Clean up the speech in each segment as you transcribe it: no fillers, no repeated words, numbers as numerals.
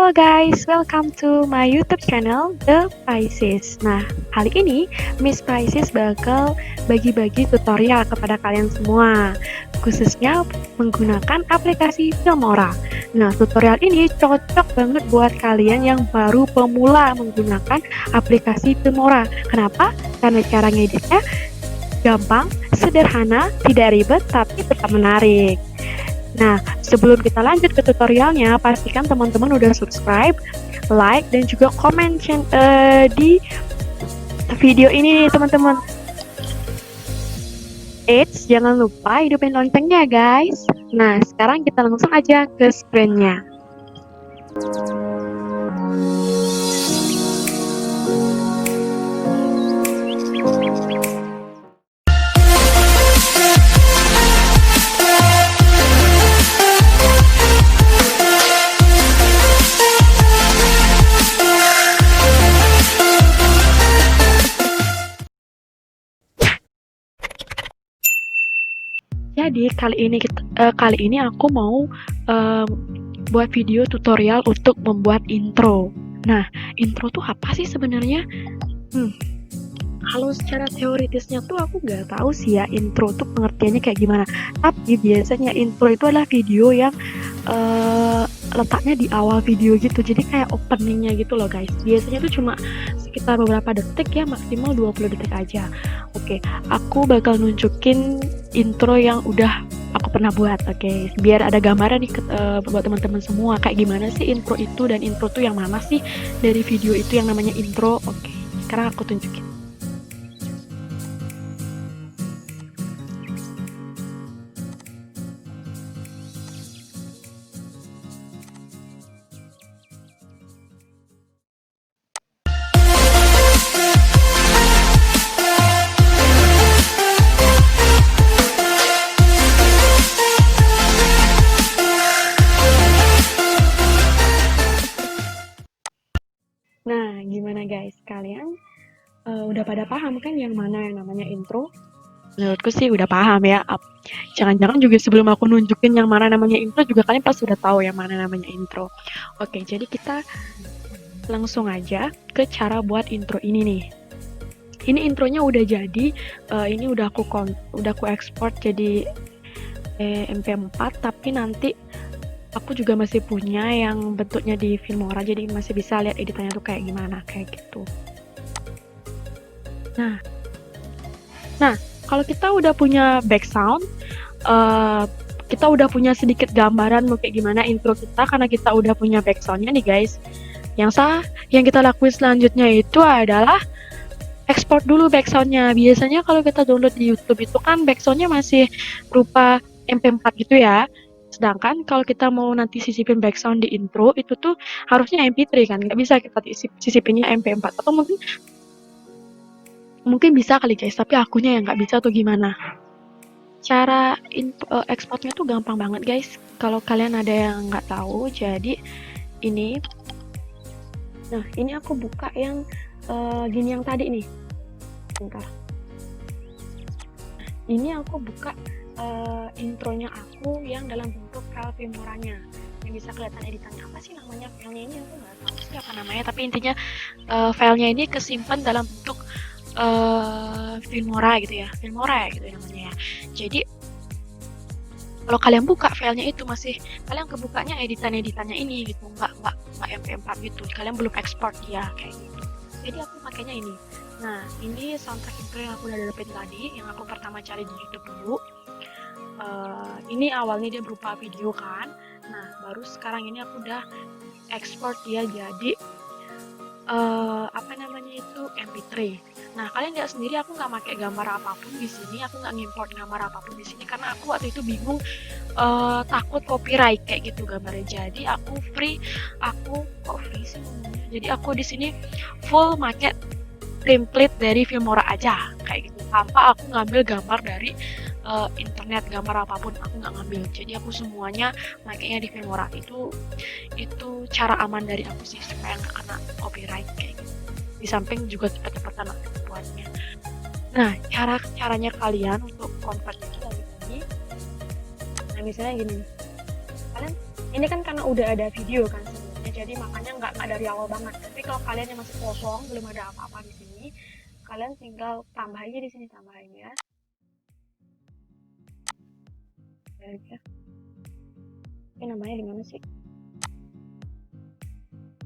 Halo guys, welcome to my YouTube channel The Pisces. Nah, kali ini Miss Pisces bakal bagi-bagi tutorial kepada kalian semua, khususnya menggunakan aplikasi Filmora. Nah, tutorial ini cocok banget buat kalian yang baru pemula menggunakan aplikasi Filmora. Kenapa? Karena cara ngeditnya gampang, sederhana, tidak ribet, tapi tetap menarik. Nah, sebelum kita lanjut ke tutorialnya, pastikan teman-teman udah subscribe, like, dan juga komen di video ini nih teman-teman. Eits, jangan lupa hidupin loncengnya guys. Nah, sekarang kita langsung aja ke screen-nya. Jadi kali ini aku mau buat video tutorial untuk membuat intro. Nah, intro tuh apa sih sebenarnya? Kalau secara teoritisnya tuh aku nggak tahu sih ya intro tuh pengertiannya kayak gimana. Tapi biasanya intro itu adalah video yang letaknya di awal video gitu. Jadi kayak openingnya gitu loh guys. Biasanya tuh cuma sekitar beberapa detik ya, maksimal 20 detik aja. Oke, aku bakal nunjukin intro yang udah aku pernah buat. Oke, biar ada gambaran nih buat teman-teman semua kayak gimana sih intro itu, dan intro tuh yang mana sih dari video itu yang namanya intro. Oke, sekarang aku tunjukin. Nah, gimana guys? Kalian udah pada paham kan yang mana yang namanya intro? Menurutku sih udah paham ya. Jangan-jangan juga sebelum aku nunjukin yang mana namanya intro juga kalian pasti udah tahu yang mana namanya intro. Oke, jadi kita langsung aja ke cara buat intro ini nih. Ini intronya udah jadi, ini udah aku ekspor jadi MP4, tapi nanti aku juga masih punya yang bentuknya di Filmora, jadi masih bisa lihat editannya tuh kayak gimana, kayak gitu. Nah, kalau kita udah punya background, kita udah punya sedikit gambaran mau kayak gimana intro kita, karena kita udah punya backgroundnya nih guys. Yang kita lakuin selanjutnya itu adalah ekspor dulu backgroundnya. Biasanya kalau kita download di YouTube itu kan backgroundnya masih berupa MP4 gitu ya. Sedangkan kalau kita mau nanti sisipin background di intro itu tuh harusnya MP3 kan, nggak bisa kita sisipinnya MP4, atau mungkin bisa kali guys, tapi akunya yang nggak bisa tuh gimana. Cara ekspornya tuh gampang banget guys, kalau kalian ada yang nggak tahu. Jadi ini, nah ini aku buka yang gini yang tadi nih. Bentar. Ini aku buka intronya aku yang dalam bentuk file Filmoranya. Yang bisa kelihatan editannya apa sih namanya filenya ini, aku nggak tahu sih apa namanya, tapi intinya filenya ini kesimpan dalam bentuk Filmora gitu ya, Filmora gitu namanya ya. Jadi kalau kalian buka filenya itu masih kalian kebukanya editannya ini gitu, nggak MP4 gitu, kalian belum ekspor ya kayak gitu. Jadi aku pakainya ini. Nah, ini soundtrack intro yang aku udah dapetin tadi, yang aku pertama cari di YouTube dulu. Ini awalnya dia berupa video kan. Nah, baru sekarang ini aku udah ekspor dia jadi MP3. Nah, kalian lihat sendiri aku nggak pakai gambar apapun di sini, aku nggak ngimport gambar apapun di sini karena aku waktu itu bingung, takut copyright kayak gitu gambarnya. Jadi aku free sih ngomongnya. Jadi aku di sini full pakai template dari Filmora aja kayak gitu, tanpa aku ngambil gambar dari internet, gambar apapun aku nggak ngambil. Jadi aku semuanya makanya di Filmora. Itu cara aman dari aku sih, supaya nggak kena copyright kayak gitu. Di samping juga cepet-cepetan aku buatnya. Nah, caranya kalian untuk convert itu dari sini. Nah, misalnya gini, kalian ini kan karena udah ada video kan sebenarnya. ya, jadi makanya nggak dari awal banget. Tapi kalau kalian yang masih kosong, belum ada apa-apa di sini, kalian tinggal tambah aja di sini, tambahin ya. Ini namanya di mana sih?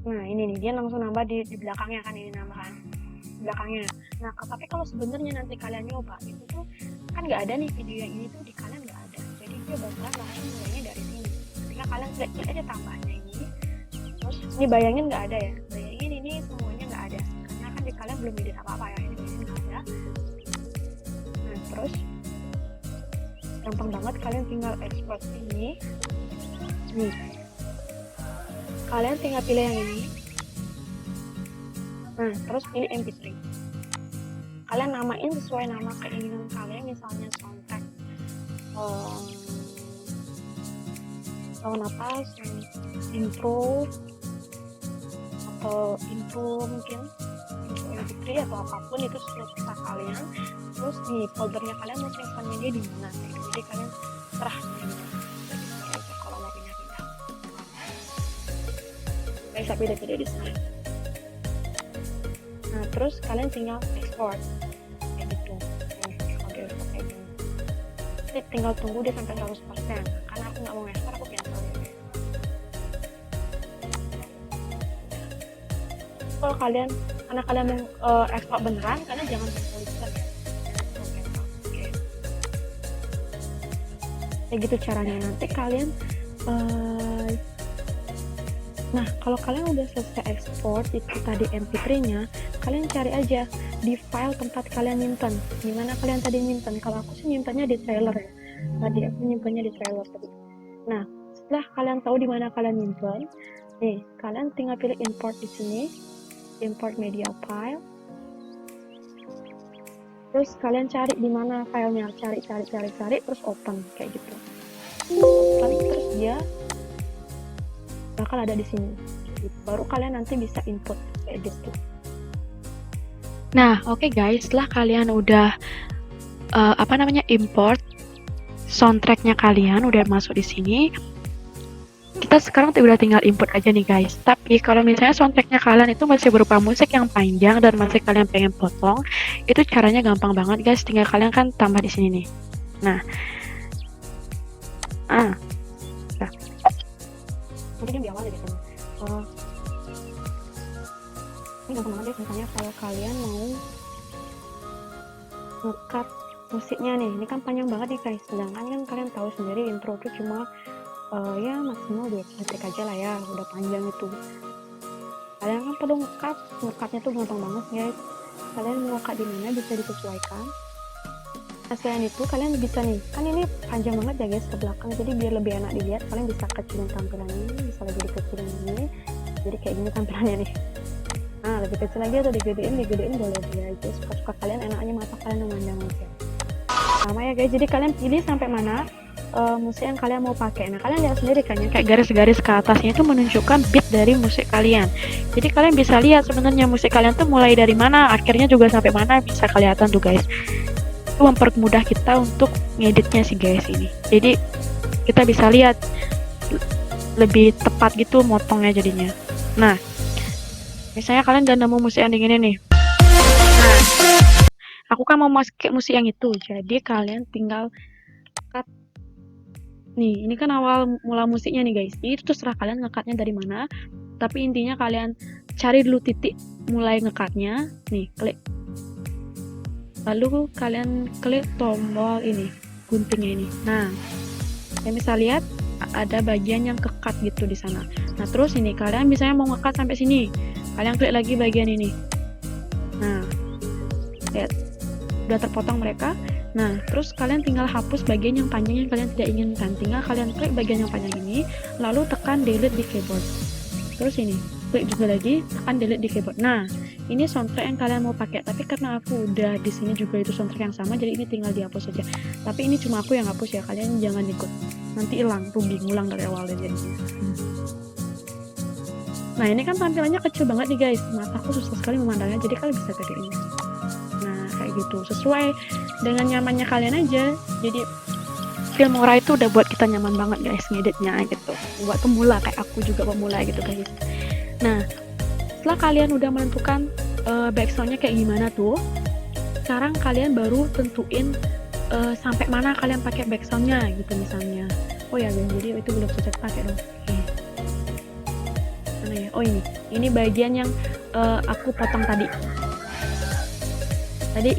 Nah ini nih, dia langsung nambah di belakangnya kan, ini nambahan belakangnya. Nah tapi kalau sebenarnya nanti kalian nyoba itu tuh kan nggak ada nih, video yang ini tuh di kalian nggak ada, jadi dia bakalan langsung mulainya dari sini. Ketika kalian klik aja tambahnya ini, terus ini bayangin nggak ada ya, bayangin ini semuanya nggak ada karena kan di kalian belum edit apa-apa ya, ini bayangin nggak ada. Nah terus gampang banget, kalian tinggal export ini nih, kalian tinggal pilih yang ini. Nah terus pilih MP3, kalian namain sesuai nama keinginan kalian, misalnya soundtrack tahun apa, intro atau intro mungkin intro MP3 atau apapun itu terserah kalian. Terus di foldernya kalian mau simpannya dia di mana, jadi kalian serah kalau mau pindah-pindah. Bisa pilih di sini. Nah terus kalian tinggal export kayak gitu. Jadi tinggal tunggu dia sampai 100%, karena aku nggak mau export, aku cancel ya. Kalau kalian, karena kalian mau ekspor beneran, kalian jangan tuliskan ya, oke. Kayak gitu caranya. Nanti kalian nah kalau kalian udah selesai ekspor itu tadi MP3 nya, kalian cari aja di file tempat kalian nyimpen, dimana kalian tadi nyimpen. Kalau aku sih nyimpennya di trailer ya, tadi aku nyimpennya di trailer tadi. Nah setelah kalian tahu di mana kalian nyimpen, nih kalian tinggal pilih import di sini, import media file. Terus kalian cari di mana filenya, cari terus open kayak gitu. Open, terus dia bakal ada di sini. Baru kalian nanti bisa input kayak gitu. Nah, oke guys, setelah kalian udah import soundtracknya, kalian udah masuk di sini. Kita sekarang udah tinggal input aja nih guys. Tapi kalau misalnya soundtracknya kalian itu masih berupa musik yang panjang dan masih kalian pengen potong, itu caranya gampang banget guys. Tinggal kalian kan tambah di sini nih. Nah, mungkin di awal gitu. Ini gampang banget ya, misalnya kalau kalian mau nge-cut musiknya nih, ini kan panjang banget nih guys, sedangkan kan kalian tahu sendiri intro tuh cuma ya maksimal 20 detik aja lah ya, udah panjang itu. Kalian kan perlu nge-cutnya tuh gampang banget guys. Kalian mau cut di mana bisa disesuaikan. Nah selain itu kalian bisa nih, kan ini panjang banget ya guys ke belakang, jadi biar lebih enak dilihat kalian bisa kecilin tampilannya ini, bisa lebih dikecilin ini, jadi kayak gini tampilannya nih. Nah lebih kecil lagi atau digedein boleh aja, suka-suka kalian, enaknya mata kalian memandang aja. Sama ya guys, jadi kalian pilih sampai mana musik yang kalian mau pakai. Nah kalian lihat sendiri kan ya, kayak garis-garis ke atasnya itu menunjukkan beat dari musik kalian. Jadi kalian bisa lihat sebenarnya musik kalian tuh mulai dari mana, akhirnya juga sampai mana bisa kelihatan tuh guys. Itu mempermudah kita untuk ngeditnya sih guys ini. Jadi kita bisa lihat lebih tepat gitu motongnya jadinya. Nah misalnya kalian udah nemu musik yang ini nih. Nah aku kan mau pakai musik yang itu, jadi kalian tinggal cut. Nih, ini kan awal mula musiknya nih guys. Itu terserah kalian ngekatnya dari mana. Tapi intinya kalian cari dulu titik mulai ngekatnya. Nih, klik. Lalu kalian klik tombol ini, guntingnya ini. Nah, kalian bisa lihat ada bagian yang kekat gitu di sana. Nah, terus ini kalian misalnya mau ngekat sampai sini. Kalian klik lagi bagian ini. Nah, lihat. Udah terpotong mereka. Nah, terus kalian tinggal hapus bagian yang panjang yang kalian tidak inginkan. Tinggal kalian klik bagian yang panjang ini, lalu tekan delete di keyboard. Terus ini, klik juga lagi, tekan delete di keyboard. Nah, ini soundtrack yang kalian mau pakai. Tapi karena aku udah di sini juga itu soundtrack yang sama, jadi ini tinggal dihapus saja. Tapi ini cuma aku yang hapus ya, kalian jangan ikut. Nanti hilang, rugi, ngulang dari awal jadinya. Nah, ini kan tampilannya kecil banget nih guys. Mataku susah sekali memandangnya, jadi kalian bisa gedein. Nah, kayak gitu, sesuai dengan nyamannya kalian aja. Jadi Filmora itu udah buat kita nyaman banget guys ngeditnya gitu. Buat pemula kayak aku juga pemula gitu guys. Nah, setelah kalian udah menentukan backsoundnya kayak gimana tuh, sekarang kalian baru tentuin sampai mana kalian pakai backsoundnya gitu misalnya. Oh ya guys, jadi itu belum saya pakai dong. Oke. Mana ya? Oh ini bagian yang aku potong tadi. Tadi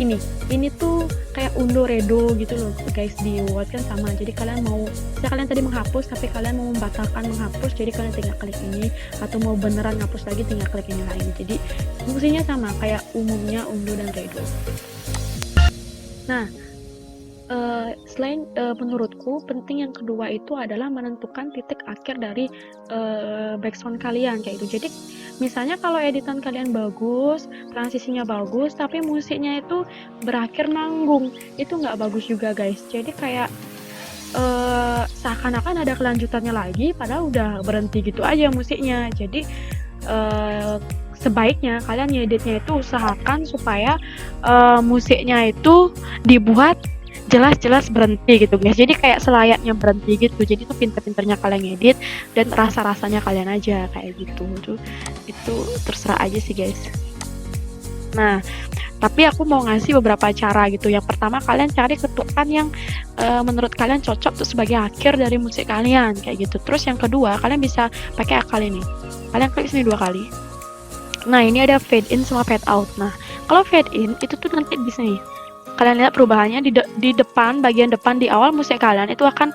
ini tuh kayak undo redo gitu loh guys, di Word kan sama. Jadi kalian mau, kalian tadi menghapus tapi kalian mau membatalkan menghapus, jadi kalian tinggal klik ini, atau mau beneran hapus lagi tinggal klik ini lagi. Jadi fungsinya sama kayak umumnya undo dan redo. Nah, selain menurutku penting yang kedua itu adalah menentukan titik akhir dari backsound kalian kayak itu. Jadi misalnya kalau editan kalian bagus, transisinya bagus, tapi musiknya itu berakhir nanggung, itu nggak bagus juga guys. Jadi kayak seakan-akan ada kelanjutannya lagi, padahal udah berhenti gitu aja musiknya. Jadi sebaiknya kalian ngeditnya itu usahakan supaya musiknya itu dibuat jelas-jelas berhenti gitu guys. Jadi kayak selayaknya berhenti gitu. Jadi itu pinter-pinternya kalian ngedit dan rasa-rasanya kalian aja kayak gitu. Itu terserah aja sih guys. Nah, tapi aku mau ngasih beberapa cara gitu. Yang pertama, kalian cari ketukan yang menurut kalian cocok tuh sebagai akhir dari musik kalian kayak gitu. Terus yang kedua, kalian bisa pakai akal ini. Kalian klik sini 2 kali. Nah, ini ada fade in sama fade out. Nah, kalau fade in itu tuh nanti di sini. Kalian lihat perubahannya di depan, bagian depan di awal musik kalian itu akan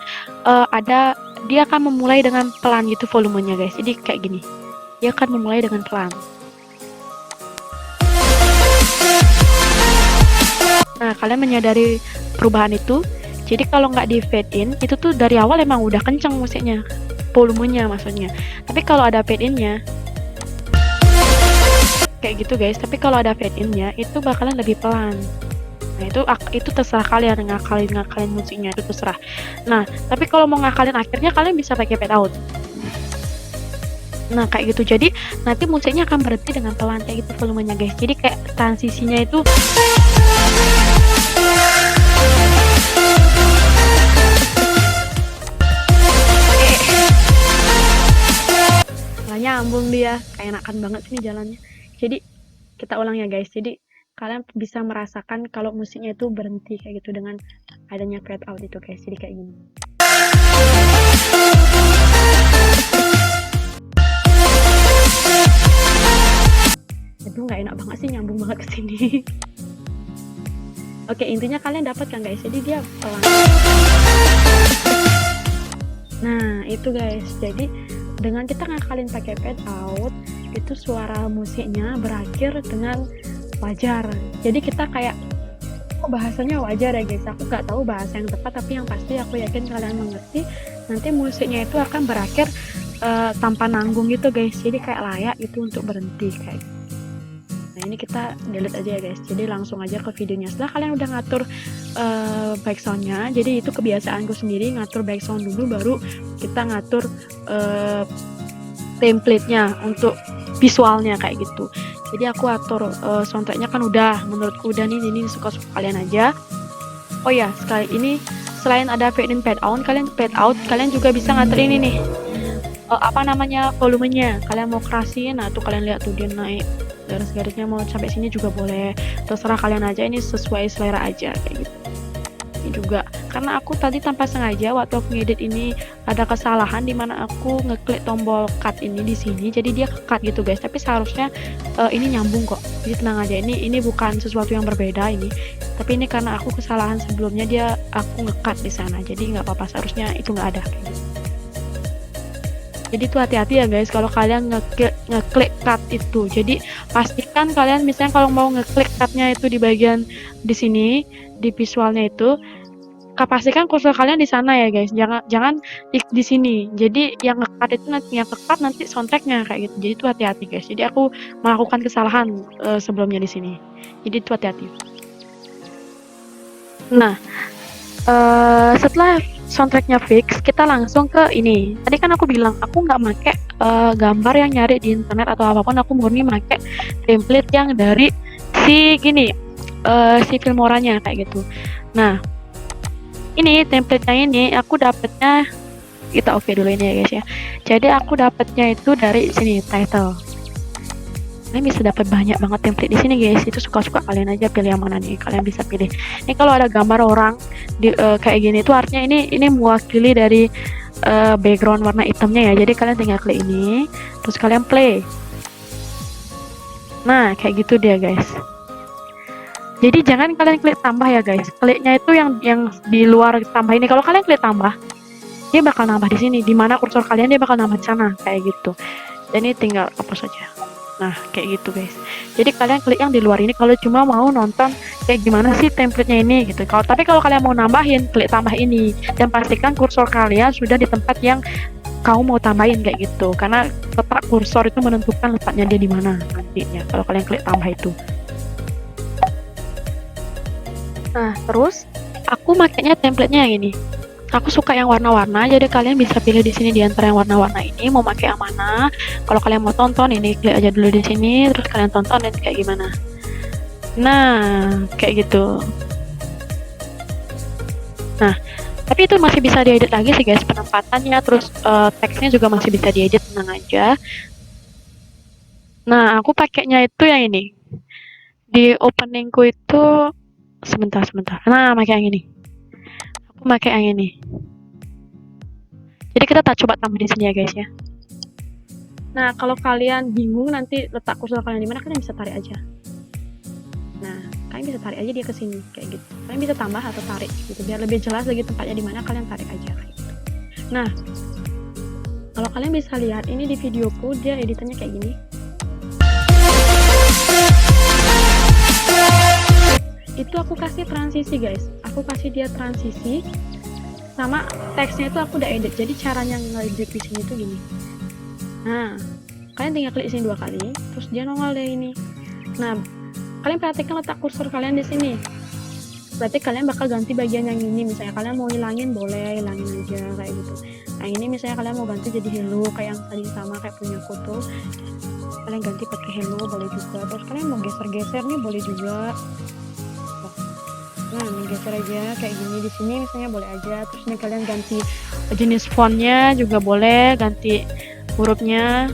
dia akan memulai dengan pelan gitu volumenya guys. Jadi kayak gini. Dia akan memulai dengan pelan. Nah, kalian menyadari perubahan itu. Jadi kalau nggak di fade in, itu tuh dari awal emang udah kenceng musiknya, volumenya maksudnya. Tapi kalau ada fade in-nya, kayak gitu guys. Tapi kalau ada fade in-nya, itu bakalan lebih pelan. Nah, itu terserah kalian ngakalin musiknya, itu terserah. Nah, tapi kalau mau ngakalin akhirnya, kalian bisa pakai fade out. Nah, kayak gitu. Jadi nanti musiknya akan berhenti dengan pelan kayak gitu volumenya guys. Jadi kayak transisinya itu nyambung dia, kayak enakan banget sih jalannya. Jadi kita ulang ya guys. Jadi kalian bisa merasakan kalau musiknya itu berhenti kayak gitu dengan adanya fade out itu guys. Jadi kayak gini. Aduh, nggak enak banget sih, nyambung banget ke sini. Oke, intinya kalian dapat kan guys. Jadi dia pelan. Nah, itu guys. Jadi dengan kita ngakalin pakai fade out, itu suara musiknya berakhir dengan wajar. Jadi kita kayak, kok bahasanya wajar ya guys, aku nggak tahu bahasa yang tepat, tapi yang pasti aku yakin kalian mengerti. Nanti musiknya itu akan berakhir tanpa nanggung gitu guys. Jadi kayak layak itu untuk berhenti kayak gitu. Nah, ini kita delete aja ya guys. Jadi langsung aja ke videonya. Setelah kalian udah ngatur backsoundnya, jadi itu kebiasaanku sendiri, ngatur backsound dulu baru kita ngatur template-nya untuk visualnya kayak gitu. Jadi aku atur soundtracknya kan udah, menurutku udah nih, ini suka-suka kalian aja. Oh ya, sekali ini selain ada fade in fade out, kalian juga bisa ngatur ini nih. Apa namanya, volumenya. Kalian mau kerasin, nah tuh kalian lihat tuh dia naik. Garis-garisnya mau sampai sini juga boleh. Terserah kalian aja, ini sesuai selera aja kayak gitu. Ini juga karena aku tadi tanpa sengaja waktu aku ngedit ini ada kesalahan di mana aku ngeklik tombol cut ini di sini, jadi dia cut gitu guys. Tapi seharusnya ini nyambung kok. Jadi tenang aja, ini bukan sesuatu yang berbeda ini. Tapi ini karena aku kesalahan sebelumnya, aku ngecut di sana. Jadi nggak apa-apa, seharusnya itu nggak ada kayak gitu. Jadi tuh hati-hati ya guys kalau kalian ngeklik cut itu. Jadi pastikan kalian misalnya kalau mau ngeklik cutnya itu di bagian di sini, di visualnya itu, pastikan kursor kalian di sana ya guys. Jangan di sini. Jadi yang ngecut itu nanti soundtracknya kayak gitu. Jadi tuh hati-hati guys. Jadi aku melakukan kesalahan sebelumnya di sini. Jadi tuh hati-hati. Nah, setelah soundtracknya fix, kita langsung ke ini. Tadi kan aku bilang aku nggak make gambar yang nyari di internet atau apapun, aku murni make template yang dari si Filmoranya kayak gitu. Nah, ini template-nya ini aku dapatnya, kita oke dulu ini ya guys ya. Jadi aku dapatnya itu dari sini title. Kalian bisa dapat banyak banget template di sini guys. Itu suka-suka kalian aja pilih yang mana nih. Kalian bisa pilih. Ini kalau ada gambar orang di kayak gini itu artinya ini mewakili dari background warna hitamnya ya. Jadi kalian tinggal klik ini, terus kalian play. Nah, kayak gitu dia guys. Jadi jangan kalian klik tambah ya guys. Kliknya itu yang di luar tambah ini. Kalau kalian klik tambah, dia bakal nambah di sini. Di mana kursor kalian dia bakal nambah di sana kayak gitu. Jadi tinggal hapus saja. Nah, kayak gitu guys. Jadi kalian klik yang di luar ini kalau cuma mau nonton kayak gimana sih template-nya ini gitu. Tapi kalau kalian mau nambahin, klik tambah ini dan pastikan kursor kalian sudah di tempat yang kamu mau tambahin kayak gitu. Karena letak kursor itu menentukan letaknya dia di mana nantinya kalau kalian klik tambah itu. Nah, terus aku makainya template-nya yang ini. Aku suka yang warna-warna, jadi kalian bisa pilih di sini di antara yang warna-warna ini mau pakai yang mana. Kalau kalian mau tonton ini klik aja dulu di sini, terus kalian tonton dan kayak gimana. Nah, kayak gitu. Nah, tapi itu masih bisa diedit lagi sih guys penempatannya, terus teksnya juga masih bisa diedit, tenang aja. Nah, aku pakainya itu yang ini. Di openingku itu sebentar. Nah, pakai yang ini. Aku pakai yang ini. Jadi kita coba tambah di sini ya guys ya. Nah, kalau kalian bingung nanti letak kursor kalian di mana, kalian bisa tarik aja. Nah, kalian bisa tarik aja dia ke sini kayak gitu. Kalian bisa tambah atau tarik gitu biar lebih jelas lagi tempatnya di mana, kalian tarik aja kayak gitu. Nah, kalau kalian bisa lihat ini di videoku dia editannya kayak gini. Itu aku kasih transisi guys. Aku kasih dia transisi sama teksnya itu aku udah edit. Jadi caranya ngedit di sini tuh gini. Nah, kalian tinggal klik sini 2 kali, terus dia nongol deh ini. Nah, kalian perhatikan letak kursor kalian di sini. Berarti kalian bakal ganti bagian yang ini. Misalnya kalian mau hilangin, boleh hilangin aja kayak gitu. Nah, ini misalnya kalian mau ganti jadi hello kayak yang tadi sama kayak punya foto. Kalian ganti pakai hello boleh juga. Terus kalian mau geser-geser nih boleh juga. Nah, geser aja kayak gini di sini misalnya boleh aja. Terus nih kalian ganti jenis fontnya juga boleh, ganti hurufnya,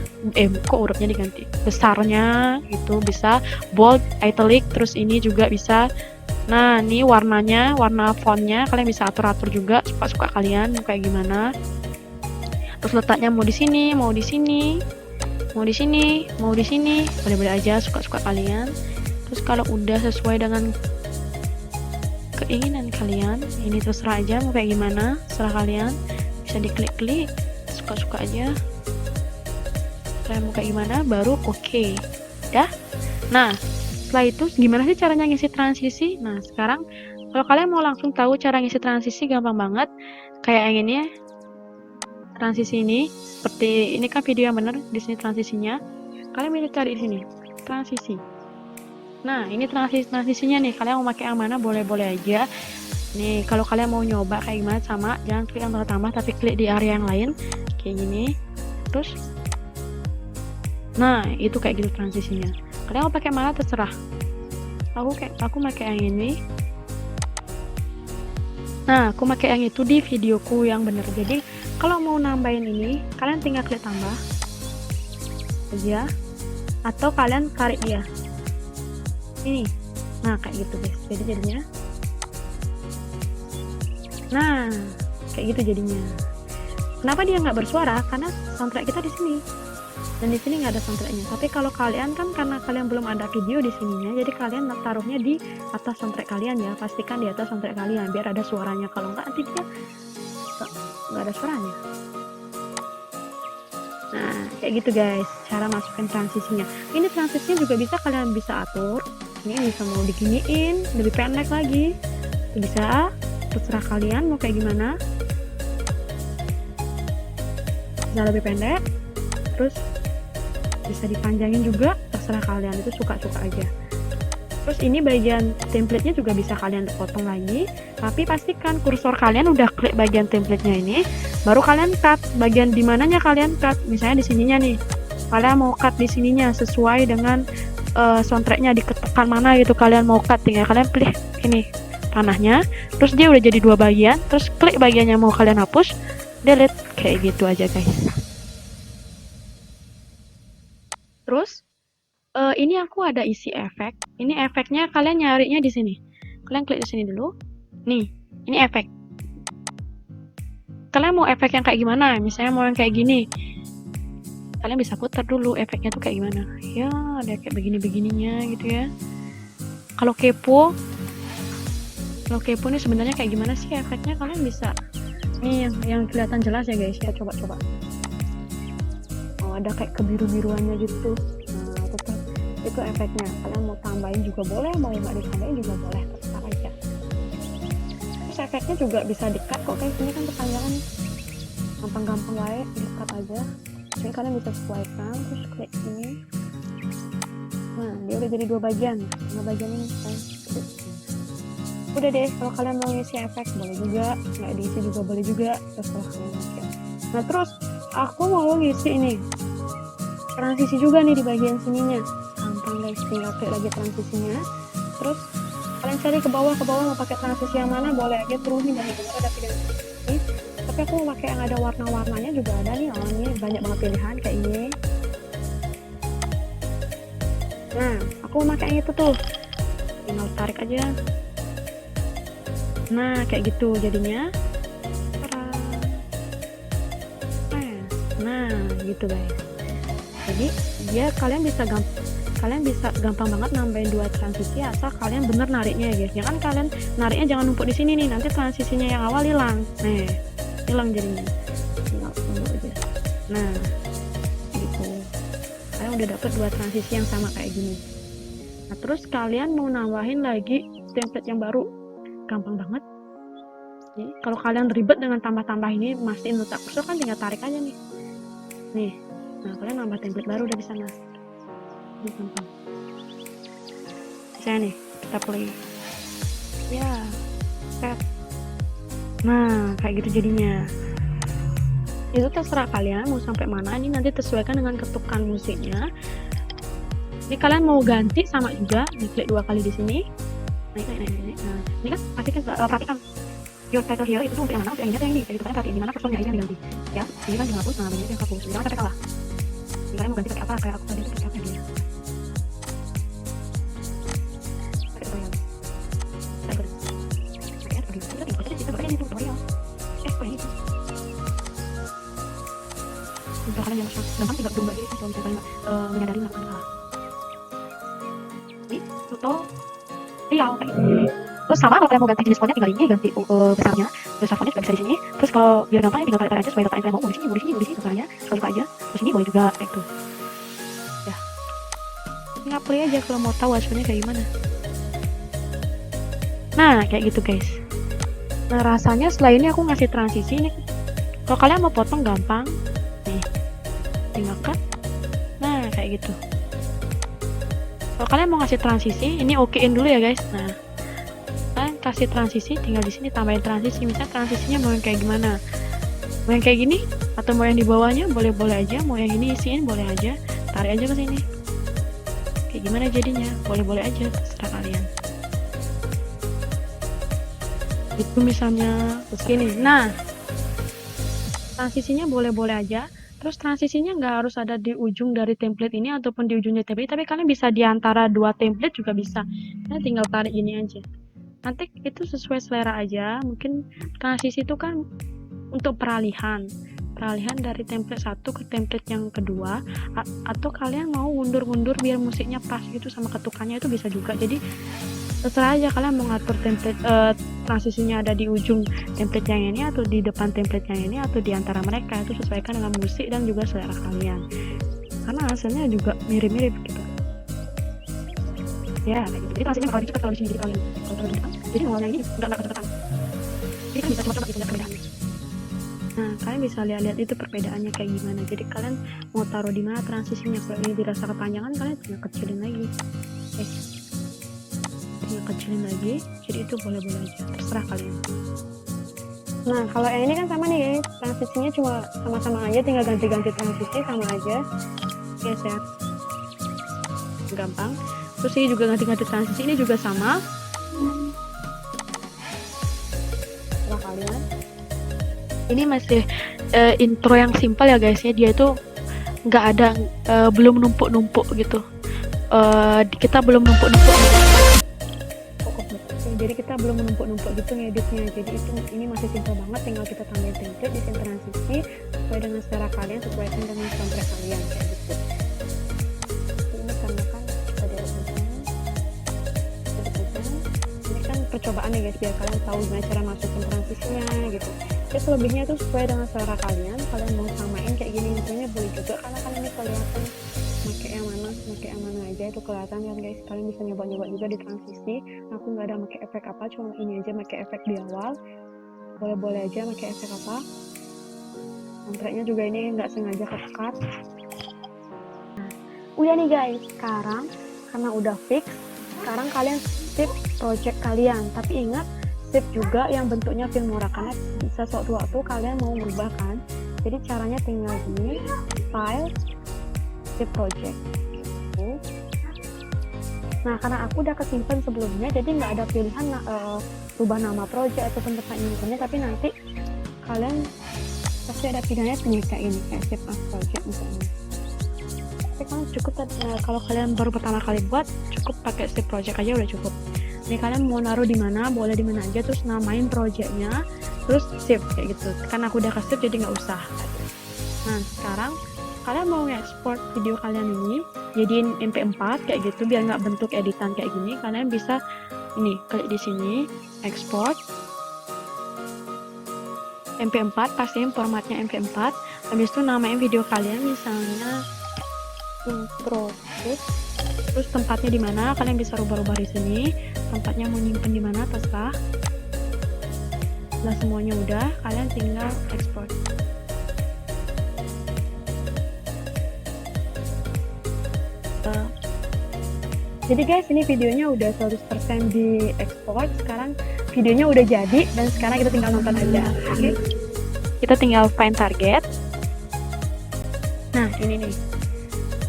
kok hurufnya diganti, besarnya itu bisa, bold, italic, terus ini juga bisa. Nah, ini warnanya, warna fontnya kalian bisa atur-atur juga suka-suka kalian kayak gimana. Terus letaknya mau di sini, mau di sini, mau di sini, mau di sini, boleh-boleh aja suka-suka kalian. Terus kalau udah sesuai dengan keinginan kalian, ini terserah aja mau kayak gimana, serah kalian, bisa diklik-klik suka-suka aja. Kalian mau kayak gimana baru oke. Dah. Nah, setelah itu gimana sih caranya ngisi transisi? Nah, sekarang kalau kalian mau langsung tahu cara ngisi transisi gampang banget. Kayak yang ini ya. Transisi ini seperti ini kan video yang bener di sini transisinya. Kalian bisa cari di sini transisi. Nah, ini transisinya nih. Kalian mau pakai yang mana boleh-boleh aja. Nih, kalau kalian mau nyoba kayak gimana sama, jangan klik yang tambah tapi klik di area yang lain kayak gini. Terus nah, itu kayak gitu transisinya. Kalian mau pakai mana terserah. Aku pakai yang ini. Nah, aku pakai yang itu di videoku yang bener. Jadi, kalau mau nambahin ini, kalian tinggal klik tambah aja atau kalian tarik dia. Ini. Nah, kayak gitu, guys. Jadi jadinya nah, kayak gitu jadinya. Kenapa dia nggak bersuara? Karena soundtrack kita di sini. Dan di sini nggak ada soundtracknya. Tapi kalau kalian kan karena kalian belum ada video di sininya, jadi kalian taruhnya di atas soundtrack kalian ya. Pastikan di atas soundtrack kalian biar ada suaranya. Kalau nggak nanti dia nggak ada suaranya. Nah, kayak gitu guys, cara masukin transisinya. Ini transisinya juga bisa kalian bisa atur. Ini bisa mau diginiin, lebih pendek lagi. Bisa, terserah kalian mau kayak gimana. Bisa lebih pendek. Terus bisa dipanjangin juga, terserah kalian, itu suka-suka aja. Terus ini bagian template-nya juga bisa kalian potong lagi, tapi pastikan kursor kalian udah klik bagian template-nya ini, baru kalian cut bagian di mananya kalian cut. Misalnya di sininya nih, kalian mau cut di sininya sesuai dengan soundtrack-nya diketekan mana gitu kalian mau cut, tinggal kalian pilih ini panahnya, terus dia udah jadi 2 bagian, terus klik bagian yang mau kalian hapus, delete, kayak gitu aja guys. Terus ini aku ada isi efek. Ini efeknya kalian nyarinya di sini. Kalian klik di sini dulu. Nih, ini efek. Kalian mau efek yang kayak gimana? Misalnya mau yang kayak gini. Kalian bisa putar dulu efeknya tuh kayak gimana. Ya, ada kayak begini-begininya gitu ya. Kalau kepo nih sebenarnya kayak gimana sih efeknya? Kalian bisa. Nih yang kelihatan jelas ya guys ya. Coba. Oh, ada kayak kebiru-biruannya gitu. Itu efeknya. Kalian mau tambahin juga boleh, mau nggak ditambahin juga boleh, terserah aja. Terus efeknya juga bisa di-cut kok, kayak ini kan kepanjangan, gampang-gampang wae, di-cut aja. Jadi kalian bisa sesuaikan, terus klik ini. Nah, dia udah jadi 2 bagian. Nah, bagian ini kan. Udah deh, kalau kalian mau ngisi efek boleh juga, nggak diisi juga boleh juga, terserah kalian aja. Nah, terus aku mau ngisi ini transisi juga nih di bagian sininya. Guys, tinggal klik lagi transisinya, terus kalian cari ke bawah mau pakai transisi yang mana boleh aja, terus nih banyak banget ada pilihan ini, tapi aku mau pakai yang ada warna-warnanya juga ada nih. Oh, ini banyak banget pilihan kayak ini. Nah, aku mau pakai yang itu tuh, tinggal tarik aja. Nah, kayak gitu jadinya. Nah, gitu guys. Jadi dia kalian bisa gampang banget nambahin 2 transisi asal kalian bener nariknya ya guys. Jangan kalian nariknya jangan numpuk di sini nih, nanti transisinya yang awal hilang. Nih, hilang jadinya. Tinggal tunggu aja. Nah, gitu. Kalian udah dapet 2 transisi yang sama kayak gini. Nah, terus kalian mau nambahin lagi template yang baru. Gampang banget. Nih, kalau kalian ribet dengan tambah-tambah ini, mastiin letak kursor kan tinggal tarik aja nih. Nih. Nah, kalian nambah template baru dari sana. Gampang. Misalnya nih, kita play. Ya, set. Nah, kayak gitu jadinya. Itu terserah kalian mau sampai mana. Ini nanti sesuaikan dengan ketukan musiknya. Ini kalian mau ganti sama juga, diklik 2 kali di sini. Nah, ini kan pastikan perhatikan your title here itu untuk yang mana, untuk yang ini atau yang ini. Jadi kalian perhatiin di mana kursornya ini yang diganti. Ya, ini kan dihapus, nah ini dihapus. Jangan sampai kalah. Jadi kalian mau ganti pakai apa? Kayak aku tadi itu pakai apa dia? Untuk kalian yang gampang tidak berubah diri kalau misalnya menyadari melakukan salah. Ini tutorial kayak gini. Terus sama kalau kalian mau ganti jenis fontnya tinggal ini ganti besarnya, terus fontnya juga bisa di sini. Terus kalau biar gampang tinggal tarik aja supaya letak yang kalian mau di sini besarnya, sekali aja. Terus ini boleh juga kayak itu. Ya. Tinggal play aja kalau mau tahu hasilnya kayak gimana. Nah, kayak gitu guys. Nah, rasanya setelah ini aku ngasih transisi nih. Kalau kalian mau potong gampang. Nih. Tinggal cut. Nah, kayak gitu. Kalau kalian mau ngasih transisi, ini okein dulu ya guys. Nah, kalian kasih transisi, tinggal di sini tambahin transisi. Misalnya transisinya mau yang kayak gimana? Mau yang kayak gini atau mau yang di bawahnya boleh-boleh aja. Mau yang ini isiin boleh aja. Tarik aja ke sini. Kayak gimana jadinya? Boleh-boleh aja, terserah kalian. Itu misalnya begini. Nah, transisinya boleh-boleh aja. Terus transisinya nggak harus ada di ujung dari template ini ataupun di ujungnya template, tapi kalian bisa di antara 2 template juga bisa. Nah, tinggal tarik ini aja. Nanti itu sesuai selera aja. Mungkin transisi itu kan untuk peralihan dari template 1 ke template yang kedua, atau kalian mau mundur-mundur biar musiknya pas gitu sama ketukannya, itu bisa juga. Jadi terserah aja kalian mau ngatur template transisinya ada di ujung template yang ini atau di depan template yang ini atau di antara mereka. Itu sesuaikan dengan musik dan juga selera kalian, karena hasilnya juga mirip-mirip gitu ya. Jadi transisinya bakal cepat kalau di sini, jadi kalau di depan jadi awalnya ini nggak kecepatan, jadi kan bisa coba-coba gitu lihat perbedaannya. Nah, kalian bisa lihat itu perbedaannya kayak gimana. Jadi kalian mau taruh di mana transisinya. Kalau ini dirasa kepanjangan, kalian tinggal kecilin lagi. Tinggal kecilin lagi. Jadi itu boleh-boleh aja, terserah kalian. Nah, kalau yang ini kan sama nih guys, transisinya cuma sama-sama aja, tinggal ganti-ganti transisi sama aja. Geser. Gampang. Terus ini juga ganti-ganti transisi, ini juga sama. Ini masih intro yang simpel ya guys ya, dia itu nggak ada belum numpuk-numpuk gitu. Kita belum numpuk-numpuk gitu. Jadi kita belum numpuk-numpuk gitu ngeditnya. Jadi ini masih simpel banget, tinggal kita tambahin template di scene transisi sesuai dengan selera kalian, sesuaikan dengan soundtrack kalian kayak gitu. Ini karena kan tadi ada ini kan percobaan ya guys, biar kalian tahu gimana cara masukin transisinya gitu. Ya selebihnya itu sesuai dengan selera kalian mau samain kayak gini misalnya boleh juga, karena kan ini kelihatan pakai yang mana aja itu kelihatan kan guys. Kalian bisa nyoba-nyoba juga di transisi. Aku nggak ada pakai efek apa, cuma ini aja pakai efek di awal. Boleh-boleh aja pakai efek apa. Soundtracknya juga ini nggak sengaja cut. Nah, udah nih guys, sekarang karena udah fix, sekarang kalian save project kalian. Tapi ingat, save juga yang bentuknya Filmora, karena bisa sewaktu-waktu kalian mau merubah kan. Jadi caranya tinggal di file, save project. Nah, karena aku udah kesimpan sebelumnya, jadi nggak ada pilihan rubah nama project atau tempat nyimpannya, tapi nanti kalian pasti ada pilihannya kayak ini, kayak save as project misalnya. Tapi kan cukup kalau kalian baru pertama kali buat, cukup pakai save project aja udah cukup. Ini kalian mau naruh di mana, boleh di mana aja, terus namain projectnya, terus save kayak gitu. Kan aku udah ke save jadi nggak usah. Nah, sekarang kalian mau ekspor video kalian ini jadiin MP4 kayak gitu biar nggak bentuk editan kayak gini, kalian bisa ini klik di sini ekspor MP4, pastiin formatnya MP4, habis itu namain video kalian misalnya intro, terus tempatnya di mana kalian bisa rubah-rubah di sini, tempatnya mau nyimpen di mana terserah. Setelah semuanya udah, kalian tinggal ekspor. Jadi guys, ini videonya udah 100% di ekspor. Sekarang videonya udah jadi dan sekarang kita tinggal nonton aja. Oke. Kita tinggal find target. Nah, ini nih.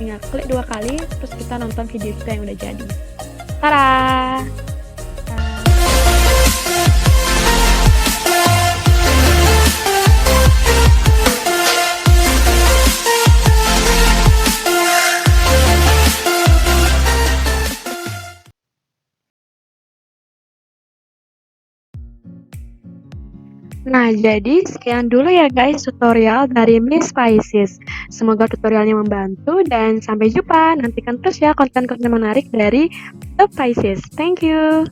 Tinggal klik 2 kali terus kita nonton video kita yang udah jadi. Tada! Nah, jadi sekian dulu ya guys tutorial dari Miss Pisces. Semoga tutorialnya membantu dan sampai jumpa. Nantikan terus ya konten-konten menarik dari The Pisces. Thank you.